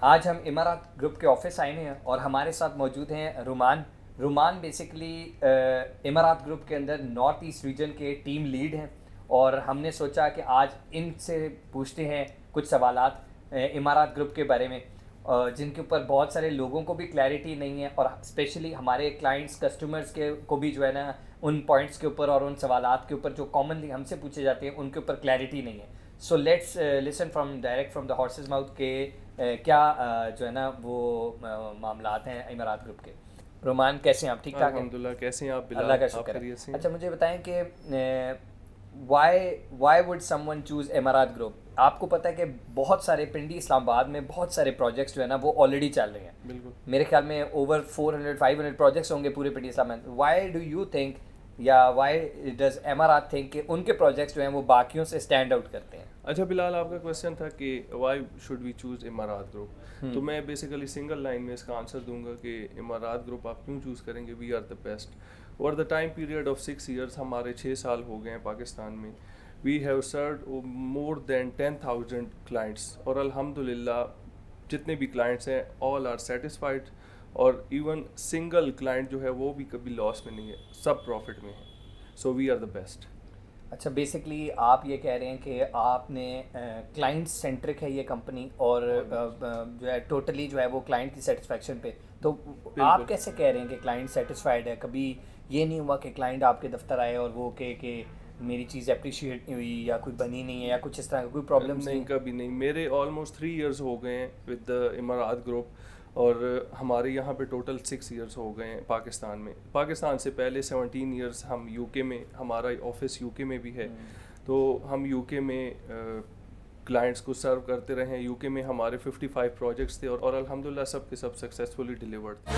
آج ہم امارات گروپ کے آفس آئے ہیں اور ہمارے ساتھ موجود ہیں رومان بیسکلی امارات گروپ کے اندر نارتھ ایسٹ ریجن کے ٹیم لیڈ ہیں، اور ہم نے سوچا کہ آج ان سے پوچھتے ہیں کچھ سوالات امارات گروپ کے بارے میں، جن کے اوپر بہت سارے لوگوں کو بھی کلیئرٹی نہیں ہے، اور اسپیشلی ہمارے کلائنٹس کسٹمرز کے کو بھی جو ہے نا ان پوائنٹس کے اوپر اور ان سوالات کے اوپر جو کامنلی ہم سے پوچھے جاتے ہیں ان کے اوپر کلیئرٹی نہیں ہے. So let's listen from direct from the horses mouth کہ کیا جو ہے نا وہ معاملات ہیں امارات گروپ کے. رومان کیسے ہیں آپ؟ ٹھیک ٹھاک ہیں؟ الحمدللہ. کیسے ہیں آپ بلال؟ اللہ کا شکر ہے. اچھا مجھے بتائیں کہ Y would some one choose امارات گروپ؟ آپ کو پتہ ہے کہ بہت سارے پنڈی اسلام آباد میں بہت سارے پروجیکٹس جو ہے نا وہ آلریڈی چل رہے ہیں. بالکل میرے خیال میں اوور 400-500 پروجیکٹس ہوں گے پورے پنڈی اسلام آباد. وائی ڈو یو تھنک یا وائی ڈز امارات تھنک کہ ان کے پروجیکٹس جو ہیں وہ باقیوں سے اسٹینڈ آؤٹ کرتے ہیں؟ اچھا بلال، آپ کا کویشچن تھا کہ وائی شوڈ وی چوز امارات گروپ. تو میں بیسیکلی سنگل لائن میں اس کا آنسر دوں گا کہ امارات گروپ آپ کیوں چوز کریں گے. We are the best. Over the time period of 6 years, ہمارے 6 سال ہو گئے ہیں پاکستان میں. We have served more than 10,000 clients, اور الحمدللہ جتنے بھی کلائنٹس ہیں آل آر سیٹسفائڈ، اور ایون سنگل کلائنٹ جو ہے وہ بھی کبھی لاس میں نہیں ہے، سب پروفٹ میں ہے. سو وی آر دا بیسٹ. اچھا بیسکلی آپ یہ کہہ رہے ہیں کہ آپ نے کلائنٹ سینٹرک ہے یہ کمپنی، اور جو ہے ٹوٹلی جو ہے وہ کلائنٹ کی سیٹسفیکشن پہ. تو آپ کیسے کہہ رہے ہیں کہ کلائنٹ سیٹسفائڈ ہے؟ کبھی یہ نہیں ہوا کہ کلائنٹ آپ کے دفتر آئے اور وہ کہ میری چیز اپریشیٹ نہیں ہوئی یا کوئی بنی نہیں ہے یا کچھ اس طرح کا کوئی پرابلم نہیں؟ کبھی نہیں. میرے آلموسٹ 3 ایئرس ہو گئے ہیں ود دا امارات گروپ، اور ہمارے یہاں پہ ٹوٹل 6 ایئرس ہو گئے ہیں پاکستان میں. پاکستان سے پہلے 17 ایئرس ہم یو کے میں، ہمارا آفس یو کے میں بھی ہے، تو ہم یو کے میں کلائنٹس کو سرو کرتے رہے ہیں. یو کے میں ہمارے 55 پروجیکٹس تھے، اور الحمدللہ سب کے سب سکسیزفلی ڈیلیورڈ تھے.